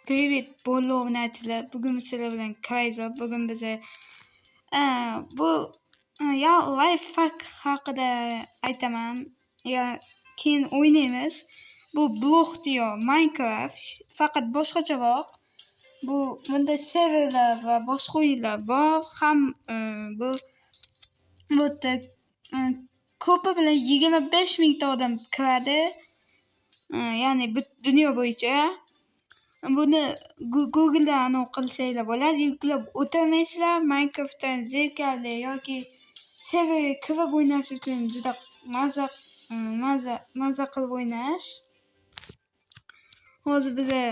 Привет, bo'lovnachilar. Bugun sizlar bilan Kaizo. Bugun biza bu ya lifehack haqida aytaman. Ya keyin o'ynaymiz. Bu blok diyor Minecraft. Faqat boshqacharoq. Bunda serverlar va boshqa o'yinlar bor. Ham bu yerda ko'pi bilan 25 mingta odam kiradi. Ya'ni dunyo bo'yicha. Buni Google'dan anavi qilsanglar bo'ladi. Yuklab o'tirmaysizlar. Minecraftdan zerikarli yoki serverga kirib o'ynash uchun juda maza qilib o'ynash. Hozir biza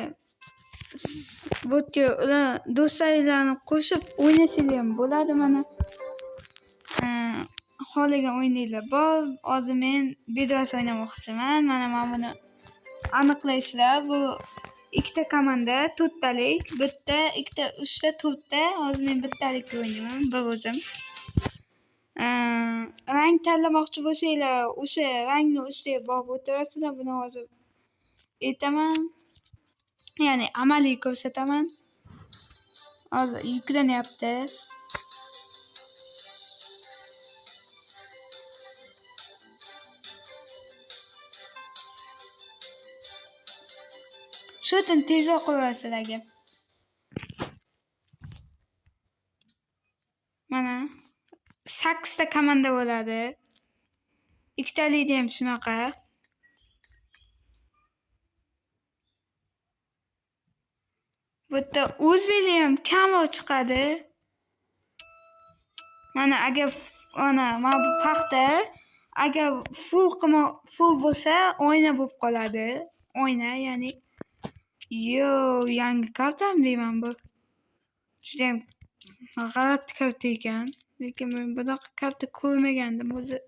bu yerga do'stlaringizni qo'shib o'ynasanglar ham bo'ladi. Mana xohlagan o'yininglar bor. Hozir men Bedwars o'ynamoqchiman. Mana buni aniqlaysizlar. Bu ikkita komanda, to'rttalik, bitta, ikkita, uchta, to'rtta. Hozir men bittalik o'ynayman, bir o'zim. Rang tanlamoqchi bo'lsanglar, o'sha rangni ustiga borib o'tirasizlar. Buni hozir aytaman. Ya'ni amaliy ko'rsataman. Hozir yuklanyapti. Shundan tezroq qo'yasizlarga. Mana 8 ta komanda bo'ladi. Ikkitalikda ham shunaqa. Bu yerda o'zbeklar ham kamroq chiqadi. Mana agar mana bu paxta agar full bo'lsa, oyna bo'lib qoladi. Oyna, ya'ni yangi kartam deyman bu. Juda ham g'alati karta ekan. Lekin men bunaqa karta ko'rmagandim o'zi.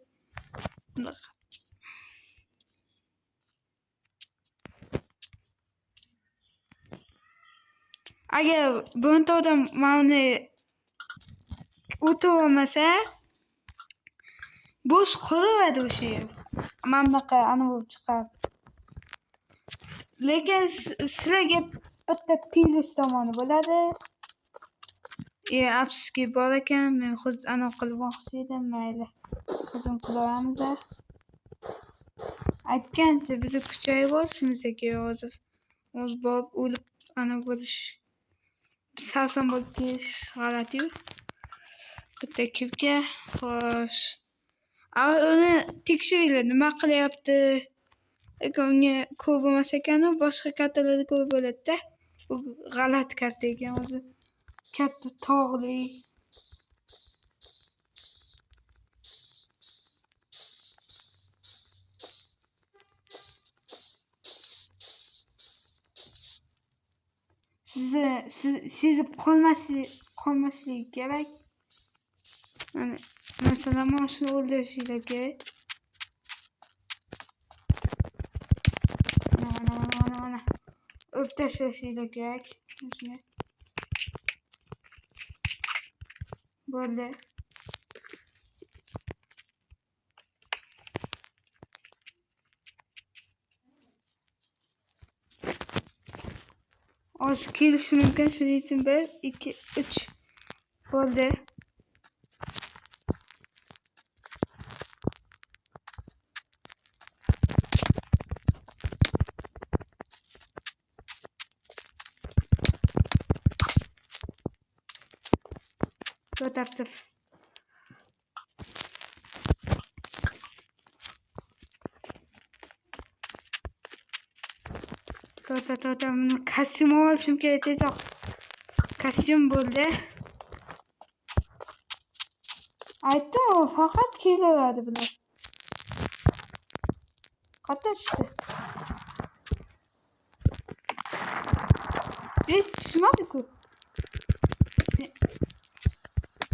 Agar bironta odam mana o'tib olmasa, bo'sh qolaveradi o'sha yer. Mana bunaqa anavi chiqadi. Lekin sizlarga bitta plyus tomoni bo'ladi. Afsuski bor ekan. Men xuddi anavi qilmoqchi edim, mayli. O'zim qilaveramiz. Aytgancha bizni kuchayib olishimiz kerak hozir. O'zi borib o'lib anavi bo'lish. Sarson bo'lib ketish g'alati-yu. Bitta kibga, xo'sh. Uni tekshiringlar, nima qilyapti? Unga ko'p bo'lmas ekan, boshqa kartalarda ko'p bo'ladi-da. Bu g'alati karta ekan o'zi. Katta tog'li. Sezib qolmasligi kerak. Masalan, mana shuni o'ldirishinglar kerak. Mana. O'p tashlashinglar kerak. Bo'ldi. Hozir kelishi mumkin, shuning uchun 1, 2, 3 bo'ldi. Aktiv. Kostyum olishim kerak tezroq. Kostyum bo'ldi. Aytdim, faqat kelaveradi bular. Qayerda tushdi? Tushmadi-ku.